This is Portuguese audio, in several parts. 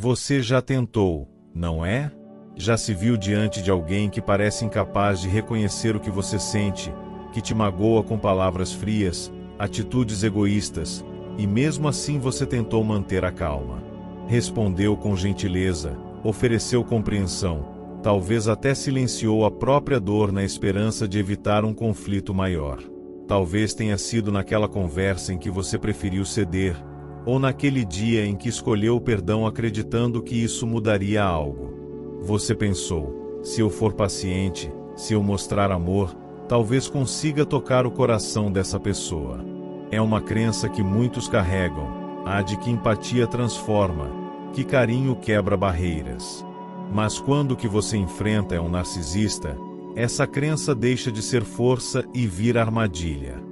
Você já tentou, não é? Já se viu diante de alguém que parece incapaz de reconhecer o que você sente, que te magoa com palavras frias, atitudes egoístas, e mesmo assim você tentou manter a calma. Respondeu com gentileza, ofereceu compreensão, talvez até silenciou a própria dor na esperança de evitar um conflito maior. Talvez tenha sido naquela conversa em que você preferiu ceder, ou naquele dia em que escolheu o perdão acreditando que isso mudaria algo. Você pensou, se eu for paciente, se eu mostrar amor, talvez consiga tocar o coração dessa pessoa. É uma crença que muitos carregam, a de que empatia transforma, que carinho quebra barreiras. Mas quando o que você enfrenta é um narcisista, essa crença deixa de ser força e vira armadilha.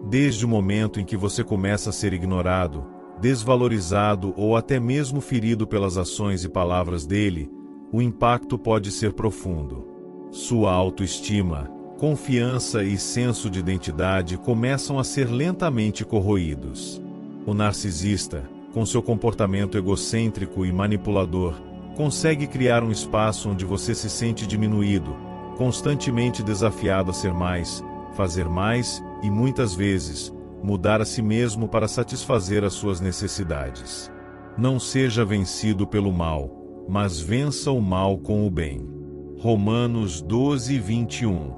Desde o momento em que você começa a ser ignorado, desvalorizado ou até mesmo ferido pelas ações e palavras dele, o impacto pode ser profundo. Sua autoestima, confiança e senso de identidade começam a ser lentamente corroídos. O narcisista, com seu comportamento egocêntrico e manipulador, consegue criar um espaço onde você se sente diminuído, constantemente desafiado a ser mais, fazer mais e, muitas vezes, mudar a si mesmo para satisfazer as suas necessidades. Não seja vencido pelo mal, mas vença o mal com o bem. Romanos 12, 21.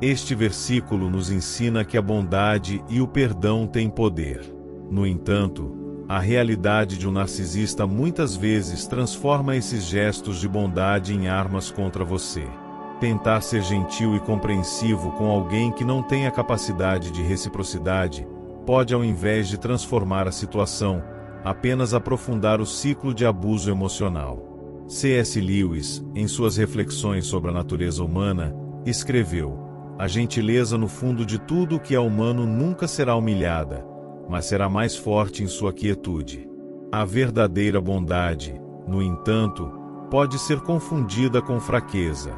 Este versículo nos ensina que a bondade e o perdão têm poder. No entanto, a realidade de um narcisista muitas vezes transforma esses gestos de bondade em armas contra você. Tentar ser gentil e compreensivo com alguém que não tem a capacidade de reciprocidade pode, ao invés de transformar a situação, apenas aprofundar o ciclo de abuso emocional. C.S. Lewis, em suas reflexões sobre a natureza humana, escreveu: "A gentileza no fundo de tudo o que é humano nunca será humilhada, mas será mais forte em sua quietude. A verdadeira bondade, no entanto, pode ser confundida com fraqueza."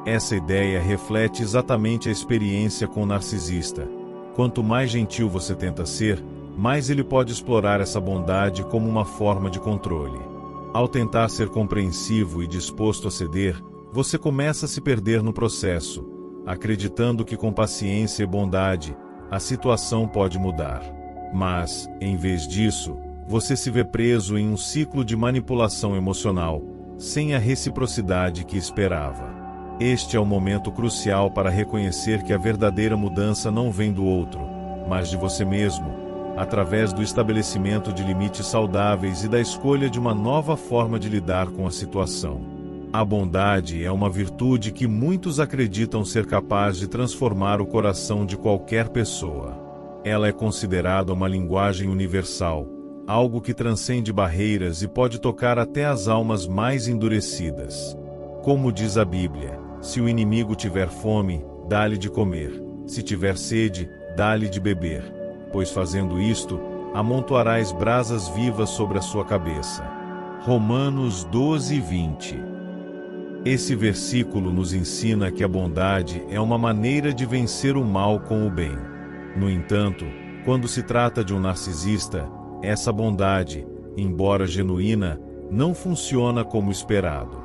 Essa ideia reflete exatamente a experiência com o narcisista. Quanto mais gentil você tenta ser, mais ele pode explorar essa bondade como uma forma de controle. Ao tentar ser compreensivo e disposto a ceder, você começa a se perder no processo, acreditando que com paciência e bondade, a situação pode mudar. Mas, em vez disso, você se vê preso em um ciclo de manipulação emocional, sem a reciprocidade que esperava. Este é o momento crucial para reconhecer que a verdadeira mudança não vem do outro, mas de você mesmo, através do estabelecimento de limites saudáveis e da escolha de uma nova forma de lidar com a situação. A bondade é uma virtude que muitos acreditam ser capaz de transformar o coração de qualquer pessoa. Ela é considerada uma linguagem universal, algo que transcende barreiras e pode tocar até as almas mais endurecidas. Como diz a Bíblia, se o inimigo tiver fome, dá-lhe de comer, se tiver sede, dá-lhe de beber, pois fazendo isto, amontoarás brasas vivas sobre a sua cabeça. Romanos 12, 20. Esse versículo nos ensina que a bondade é uma maneira de vencer o mal com o bem. No entanto, quando se trata de um narcisista, essa bondade, embora genuína, não funciona como esperado.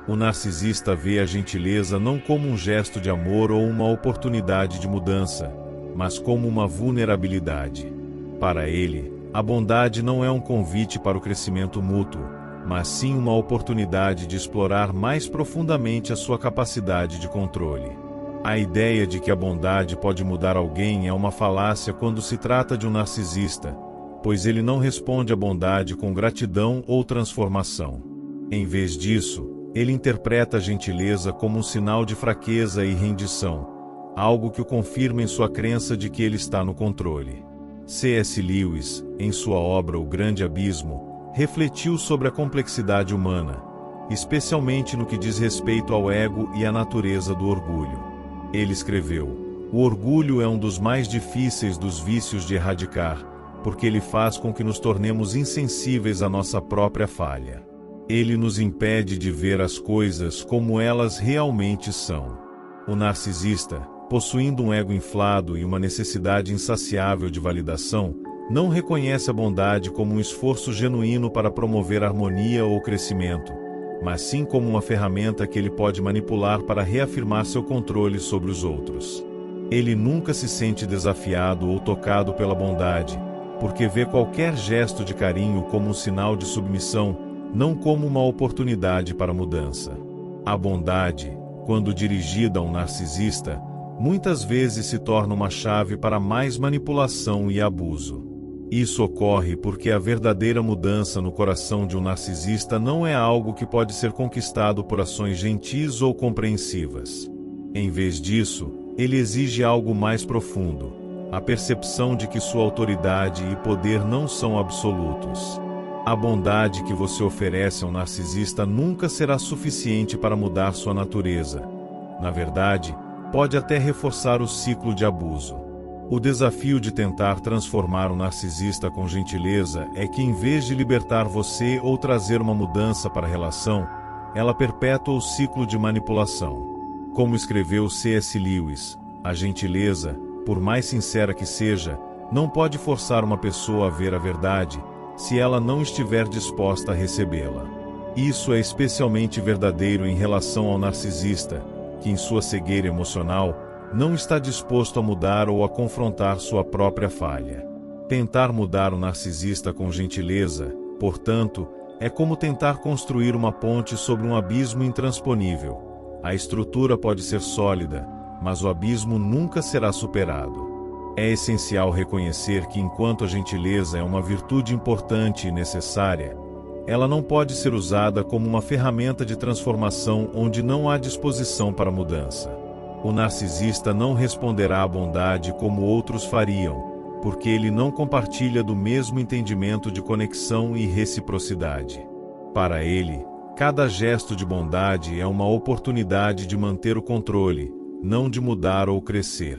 O narcisista vê a gentileza não como um gesto de amor ou uma oportunidade de mudança, mas como uma vulnerabilidade. Para ele, a bondade não é um convite para o crescimento mútuo, mas sim uma oportunidade de explorar mais profundamente a sua capacidade de controle. A ideia de que a bondade pode mudar alguém é uma falácia quando se trata de um narcisista, pois ele não responde à bondade com gratidão ou transformação. Em vez disso, ele interpreta a gentileza como um sinal de fraqueza e rendição, algo que o confirma em sua crença de que ele está no controle. C.S. Lewis, em sua obra O Grande Abismo, refletiu sobre a complexidade humana, especialmente no que diz respeito ao ego e à natureza do orgulho. Ele escreveu: "O orgulho é um dos mais difíceis dos vícios de erradicar, porque ele faz com que nos tornemos insensíveis à nossa própria falha. Ele nos impede de ver as coisas como elas realmente são." O narcisista, possuindo um ego inflado e uma necessidade insaciável de validação, não reconhece a bondade como um esforço genuíno para promover harmonia ou crescimento, mas sim como uma ferramenta que ele pode manipular para reafirmar seu controle sobre os outros. Ele nunca se sente desafiado ou tocado pela bondade, porque vê qualquer gesto de carinho como um sinal de submissão, não como uma oportunidade para mudança. A bondade, quando dirigida a um narcisista, muitas vezes se torna uma chave para mais manipulação e abuso. Isso ocorre porque a verdadeira mudança no coração de um narcisista não é algo que pode ser conquistado por ações gentis ou compreensivas. Em vez disso, ele exige algo mais profundo: a percepção de que sua autoridade e poder não são absolutos. A bondade que você oferece a um narcisista nunca será suficiente para mudar sua natureza. Na verdade, pode até reforçar o ciclo de abuso. O desafio de tentar transformar um narcisista com gentileza é que, em vez de libertar você ou trazer uma mudança para a relação, ela perpetua o ciclo de manipulação. Como escreveu C.S. Lewis, a gentileza, por mais sincera que seja, não pode forçar uma pessoa a ver a verdade, se ela não estiver disposta a recebê-la. Isso é especialmente verdadeiro em relação ao narcisista, que em sua cegueira emocional, não está disposto a mudar ou a confrontar sua própria falha. Tentar mudar o narcisista com gentileza, portanto, é como tentar construir uma ponte sobre um abismo intransponível. A estrutura pode ser sólida, mas o abismo nunca será superado. É essencial reconhecer que, enquanto a gentileza é uma virtude importante e necessária, ela não pode ser usada como uma ferramenta de transformação onde não há disposição para mudança. O narcisista não responderá à bondade como outros fariam, porque ele não compartilha do mesmo entendimento de conexão e reciprocidade. Para ele, cada gesto de bondade é uma oportunidade de manter o controle, não de mudar ou crescer.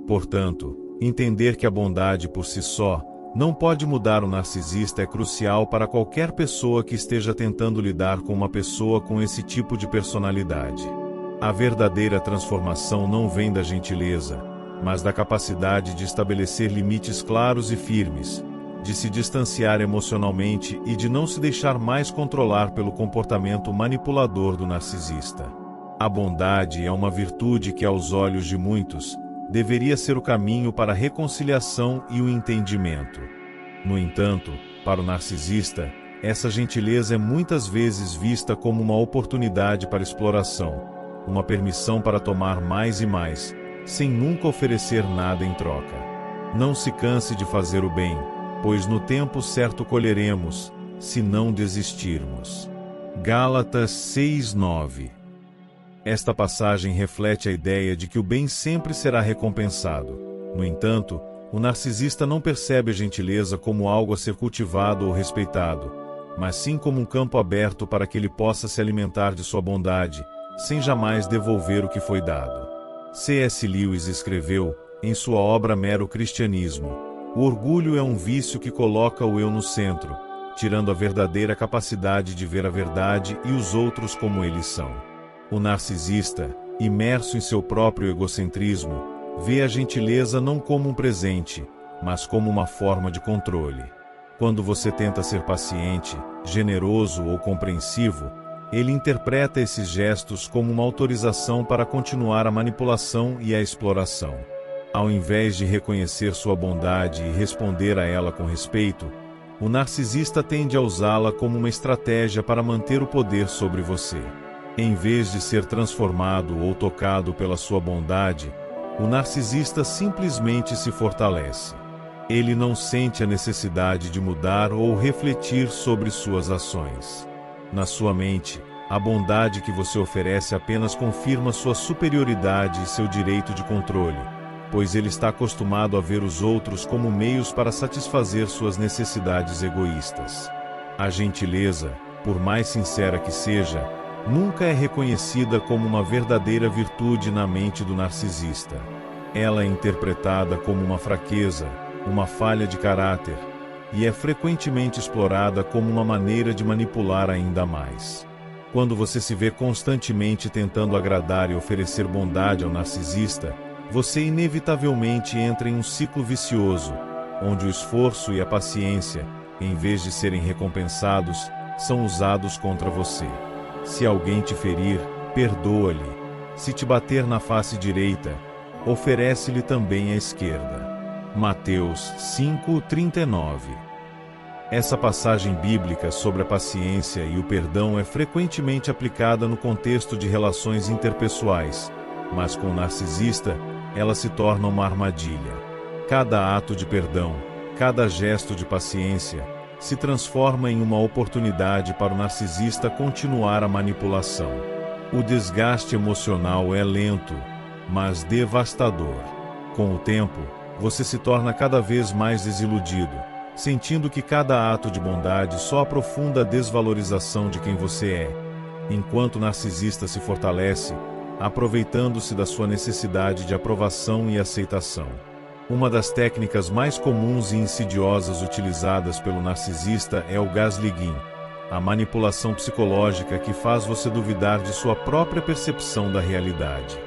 Portanto, entender que a bondade por si só não pode mudar o narcisista é crucial para qualquer pessoa que esteja tentando lidar com uma pessoa com esse tipo de personalidade. A verdadeira transformação não vem da gentileza, mas da capacidade de estabelecer limites claros e firmes, de se distanciar emocionalmente e de não se deixar mais controlar pelo comportamento manipulador do narcisista. A bondade é uma virtude que, aos olhos de muitos, deveria ser o caminho para a reconciliação e o entendimento. No entanto, para o narcisista, essa gentileza é muitas vezes vista como uma oportunidade para exploração, uma permissão para tomar mais e mais, sem nunca oferecer nada em troca. Não se canse de fazer o bem, pois no tempo certo colheremos, se não desistirmos. Gálatas 6:9. Esta passagem reflete a ideia de que o bem sempre será recompensado. No entanto, o narcisista não percebe a gentileza como algo a ser cultivado ou respeitado, mas sim como um campo aberto para que ele possa se alimentar de sua bondade, sem jamais devolver o que foi dado. C.S. Lewis escreveu, em sua obra Mero Cristianismo, o orgulho é um vício que coloca o eu no centro, tirando a verdadeira capacidade de ver a verdade e os outros como eles são. O narcisista, imerso em seu próprio egocentrismo, vê a gentileza não como um presente, mas como uma forma de controle. Quando você tenta ser paciente, generoso ou compreensivo, ele interpreta esses gestos como uma autorização para continuar a manipulação e a exploração. Ao invés de reconhecer sua bondade e responder a ela com respeito, o narcisista tende a usá-la como uma estratégia para manter o poder sobre você. Em vez de ser transformado ou tocado pela sua bondade, o narcisista simplesmente se fortalece. Ele não sente a necessidade de mudar ou refletir sobre suas ações. Na sua mente, a bondade que você oferece apenas confirma sua superioridade e seu direito de controle, pois ele está acostumado a ver os outros como meios para satisfazer suas necessidades egoístas. A gentileza, por mais sincera que seja, nunca é reconhecida como uma verdadeira virtude na mente do narcisista. Ela é interpretada como uma fraqueza, uma falha de caráter, e é frequentemente explorada como uma maneira de manipular ainda mais. Quando você se vê constantemente tentando agradar e oferecer bondade ao narcisista, você inevitavelmente entra em um ciclo vicioso, onde o esforço e a paciência, em vez de serem recompensados, são usados contra você. Se alguém te ferir, perdoa-lhe. Se te bater na face direita, oferece-lhe também a esquerda. Mateus 5:39. Essa passagem bíblica sobre a paciência e o perdão é frequentemente aplicada no contexto de relações interpessoais, mas com o narcisista, ela se torna uma armadilha. Cada ato de perdão, cada gesto de paciência, se transforma em uma oportunidade para o narcisista continuar a manipulação. O desgaste emocional é lento, mas devastador. Com o tempo, você se torna cada vez mais desiludido, sentindo que cada ato de bondade só aprofunda a desvalorização de quem você é, enquanto o narcisista se fortalece, aproveitando-se da sua necessidade de aprovação e aceitação. Uma das técnicas mais comuns e insidiosas utilizadas pelo narcisista é o gaslighting, a manipulação psicológica que faz você duvidar de sua própria percepção da realidade.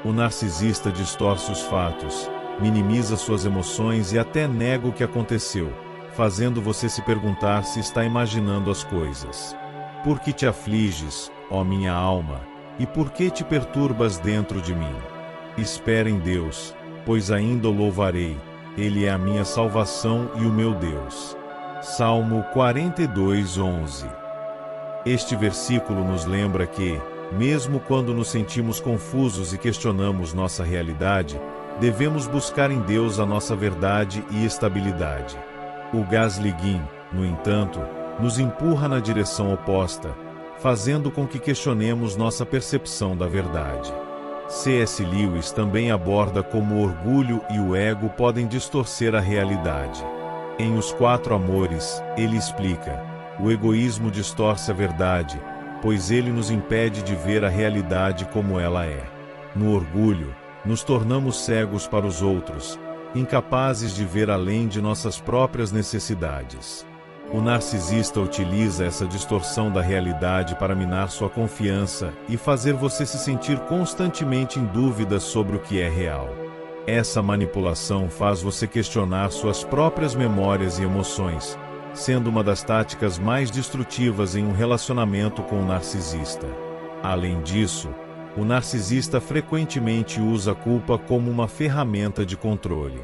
O narcisista distorce os fatos, minimiza suas emoções e até nega o que aconteceu, fazendo você se perguntar se está imaginando as coisas. Por que te afliges, ó minha alma, e por que te perturbas dentro de mim? Espera em Deus, pois ainda o louvarei, Ele é a minha salvação e o meu Deus. Salmo 42:11. Este versículo nos lembra que, mesmo quando nos sentimos confusos e questionamos nossa realidade, devemos buscar em Deus a nossa verdade e estabilidade. O gaslighting, no entanto, nos empurra na direção oposta, fazendo com que questionemos nossa percepção da verdade. C.S. Lewis também aborda como o orgulho e o ego podem distorcer a realidade. Em Os Quatro Amores, ele explica: o egoísmo distorce a verdade, pois ele nos impede de ver a realidade como ela é. No orgulho, nos tornamos cegos para os outros, incapazes de ver além de nossas próprias necessidades. O narcisista utiliza essa distorção da realidade para minar sua confiança e fazer você se sentir constantemente em dúvida sobre o que é real. Essa manipulação faz você questionar suas próprias memórias e emoções, sendo uma das táticas mais destrutivas em um relacionamento com o narcisista. Além disso, o narcisista frequentemente usa a culpa como uma ferramenta de controle.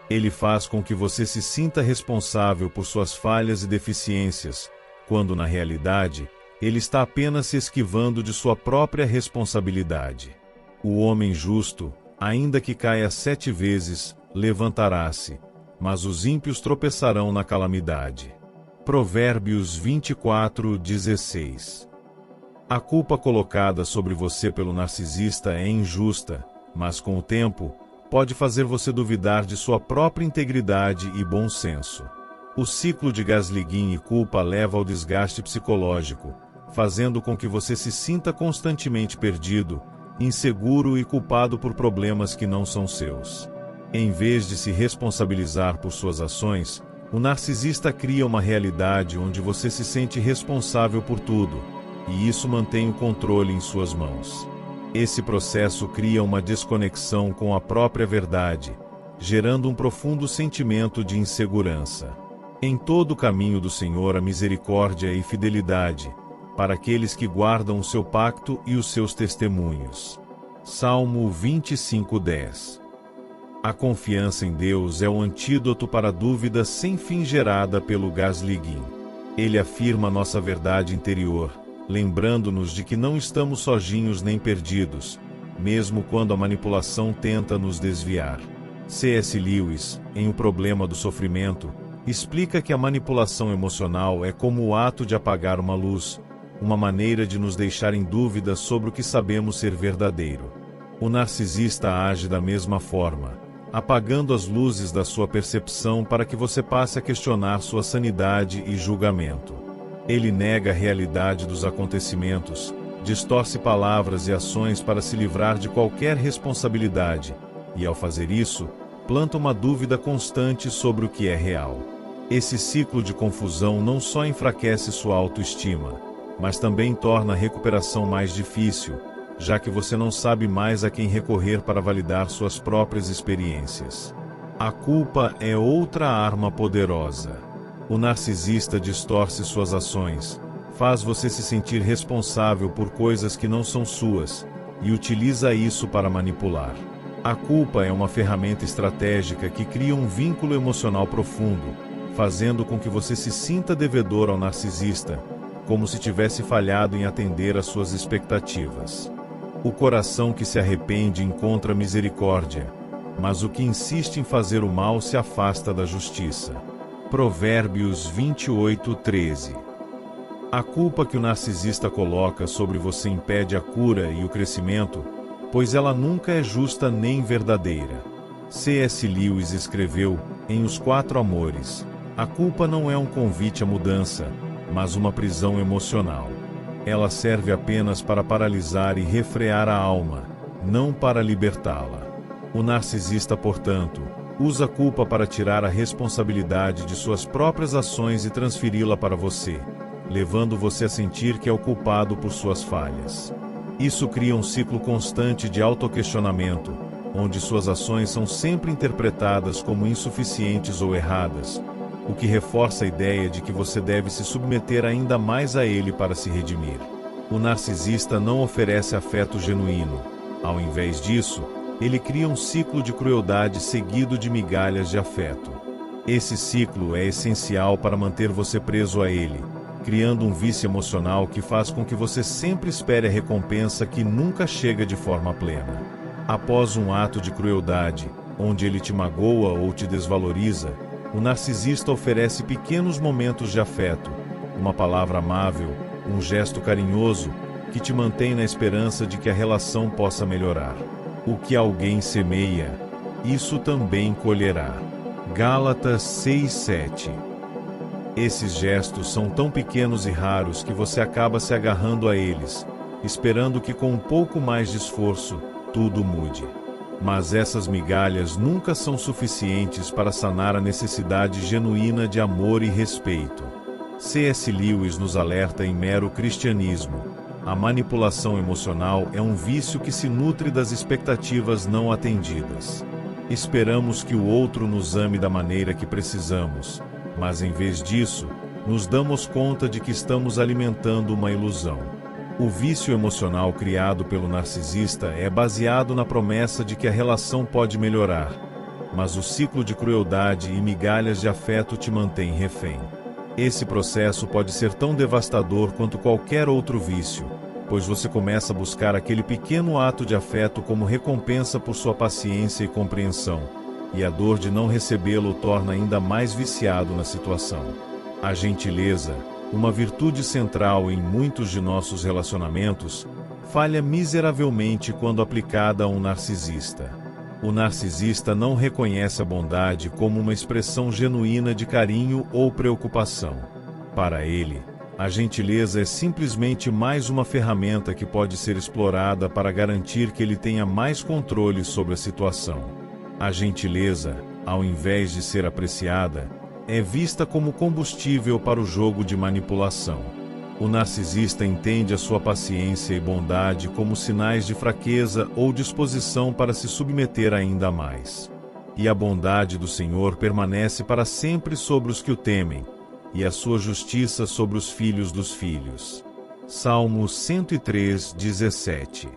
Ele faz com que você se sinta responsável por suas falhas e deficiências, quando na realidade, ele está apenas se esquivando de sua própria responsabilidade. O homem justo, ainda que caia 7 vezes, levantará-se, mas os ímpios tropeçarão na calamidade. Provérbios 24:16. A culpa colocada sobre você pelo narcisista é injusta, mas com o tempo, pode fazer você duvidar de sua própria integridade e bom senso. O ciclo de gaslighting e culpa leva ao desgaste psicológico, fazendo com que você se sinta constantemente perdido, inseguro e culpado por problemas que não são seus. Em vez de se responsabilizar por suas ações, o narcisista cria uma realidade onde você se sente responsável por tudo, e isso mantém o controle em suas mãos. Esse processo cria uma desconexão com a própria verdade, gerando um profundo sentimento de insegurança. Em todo o caminho do Senhor há misericórdia e fidelidade, para aqueles que guardam o seu pacto e os seus testemunhos. Salmo 25:10. A confiança em Deus é o antídoto para a dúvida sem fim gerada pelo gaslighting. Ele afirma nossa verdade interior, lembrando-nos de que não estamos sozinhos nem perdidos, mesmo quando a manipulação tenta nos desviar. C.S. Lewis, em O Problema do Sofrimento, explica que a manipulação emocional é como o ato de apagar uma luz, uma maneira de nos deixar em dúvida sobre o que sabemos ser verdadeiro. O narcisista age da mesma forma, apagando as luzes da sua percepção para que você passe a questionar sua sanidade e julgamento. Ele nega a realidade dos acontecimentos, distorce palavras e ações para se livrar de qualquer responsabilidade, e ao fazer isso, planta uma dúvida constante sobre o que é real. Esse ciclo de confusão não só enfraquece sua autoestima, mas também torna a recuperação mais difícil, já que você não sabe mais a quem recorrer para validar suas próprias experiências. A culpa é outra arma poderosa. O narcisista distorce suas ações, faz você se sentir responsável por coisas que não são suas, e utiliza isso para manipular. A culpa é uma ferramenta estratégica que cria um vínculo emocional profundo, fazendo com que você se sinta devedor ao narcisista, como se tivesse falhado em atender às suas expectativas. O coração que se arrepende encontra misericórdia, mas o que insiste em fazer o mal se afasta da justiça. Provérbios 28:13. A culpa que o narcisista coloca sobre você impede a cura e o crescimento, pois ela nunca é justa nem verdadeira. C.S. Lewis escreveu, em Os Quatro Amores, a culpa não é um convite à mudança, mas uma prisão emocional. Ela serve apenas para paralisar e refrear a alma, não para libertá-la. O narcisista, portanto, usa a culpa para tirar a responsabilidade de suas próprias ações e transferi-la para você, levando você a sentir que é o culpado por suas falhas. Isso cria um ciclo constante de autoquestionamento, onde suas ações são sempre interpretadas como insuficientes ou erradas, o que reforça a ideia de que você deve se submeter ainda mais a ele para se redimir. O narcisista não oferece afeto genuíno. Ao invés disso, ele cria um ciclo de crueldade seguido de migalhas de afeto. Esse ciclo é essencial para manter você preso a ele, criando um vício emocional que faz com que você sempre espere a recompensa que nunca chega de forma plena. Após um ato de crueldade, onde ele te magoa ou te desvaloriza, o narcisista oferece pequenos momentos de afeto, uma palavra amável, um gesto carinhoso, que te mantém na esperança de que a relação possa melhorar. O que alguém semeia, isso também colherá. Gálatas 6:7. Esses gestos são tão pequenos e raros que você acaba se agarrando a eles, esperando que com um pouco mais de esforço, tudo mude. Mas essas migalhas nunca são suficientes para sanar a necessidade genuína de amor e respeito. C.S. Lewis nos alerta em Mero Cristianismo. A manipulação emocional é um vício que se nutre das expectativas não atendidas. Esperamos que o outro nos ame da maneira que precisamos, mas em vez disso, nos damos conta de que estamos alimentando uma ilusão. O vício emocional criado pelo narcisista é baseado na promessa de que a relação pode melhorar, mas o ciclo de crueldade e migalhas de afeto te mantém refém. Esse processo pode ser tão devastador quanto qualquer outro vício, pois você começa a buscar aquele pequeno ato de afeto como recompensa por sua paciência e compreensão, e a dor de não recebê-lo o torna ainda mais viciado na situação. A gentileza, uma virtude central em muitos de nossos relacionamentos, falha miseravelmente quando aplicada a um narcisista. O narcisista não reconhece a bondade como uma expressão genuína de carinho ou preocupação. Para ele, a gentileza é simplesmente mais uma ferramenta que pode ser explorada para garantir que ele tenha mais controle sobre a situação. A gentileza, ao invés de ser apreciada, é vista como combustível para o jogo de manipulação. O narcisista entende a sua paciência e bondade como sinais de fraqueza ou disposição para se submeter ainda mais. E a bondade do Senhor permanece para sempre sobre os que o temem, e a sua justiça sobre os filhos dos filhos. Salmo 103:17.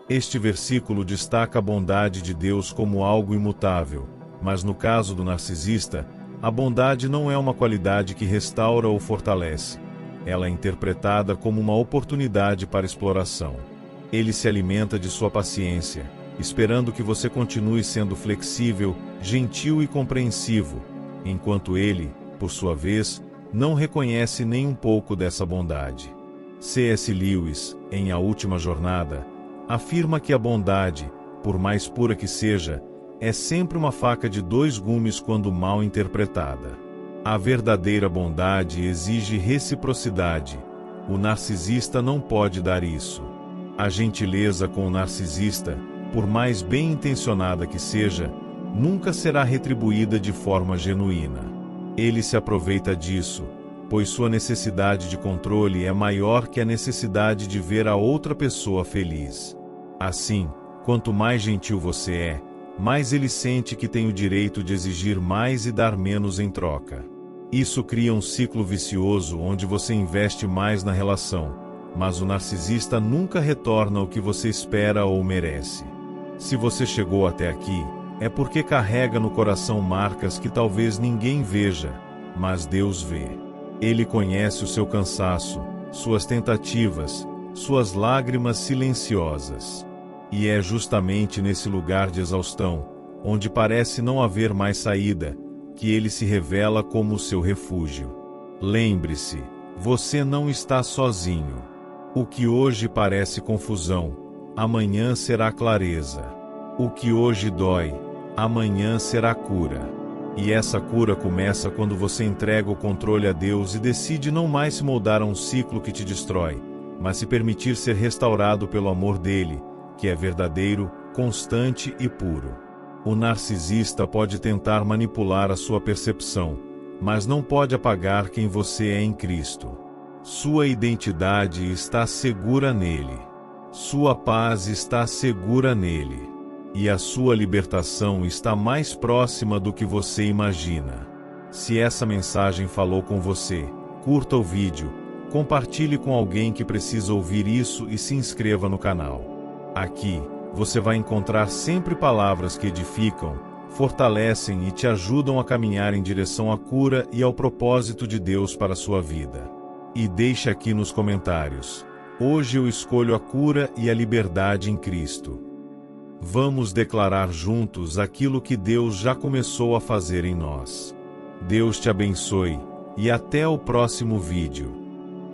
Este versículo destaca a bondade de Deus como algo imutável, mas no caso do narcisista, a bondade não é uma qualidade que restaura ou fortalece. Ela é interpretada como uma oportunidade para exploração. Ele se alimenta de sua paciência, esperando que você continue sendo flexível, gentil e compreensivo, enquanto ele, por sua vez, não reconhece nem um pouco dessa bondade. C.S. Lewis, em A Última Jornada, afirma que a bondade, por mais pura que seja, é sempre uma faca de dois gumes quando mal interpretada. A verdadeira bondade exige reciprocidade. O narcisista não pode dar isso. A gentileza com o narcisista, por mais bem intencionada que seja, nunca será retribuída de forma genuína. Ele se aproveita disso, pois sua necessidade de controle é maior que a necessidade de ver a outra pessoa feliz. Assim, quanto mais gentil você é, mais ele sente que tem o direito de exigir mais e dar menos em troca. Isso cria um ciclo vicioso onde você investe mais na relação, mas o narcisista nunca retorna o que você espera ou merece. Se você chegou até aqui, é porque carrega no coração marcas que talvez ninguém veja, mas Deus vê. Ele conhece o seu cansaço, suas tentativas, suas lágrimas silenciosas. E é justamente nesse lugar de exaustão, onde parece não haver mais saída, que ele se revela como o seu refúgio. Lembre-se, você não está sozinho. O que hoje parece confusão, amanhã será clareza. O que hoje dói, amanhã será cura. E essa cura começa quando você entrega o controle a Deus e decide não mais se moldar a um ciclo que te destrói, mas se permitir ser restaurado pelo amor dele, que é verdadeiro, constante e puro. O narcisista pode tentar manipular a sua percepção, mas não pode apagar quem você é em Cristo. Sua identidade está segura nele. Sua paz está segura nele. E a sua libertação está mais próxima do que você imagina. Se essa mensagem falou com você, curta o vídeo, compartilhe com alguém que precisa ouvir isso e se inscreva no canal. Aqui, você vai encontrar sempre palavras que edificam, fortalecem e te ajudam a caminhar em direção à cura e ao propósito de Deus para a sua vida. E deixe aqui nos comentários: hoje eu escolho a cura e a liberdade em Cristo. Vamos declarar juntos aquilo que Deus já começou a fazer em nós. Deus te abençoe, e até o próximo vídeo.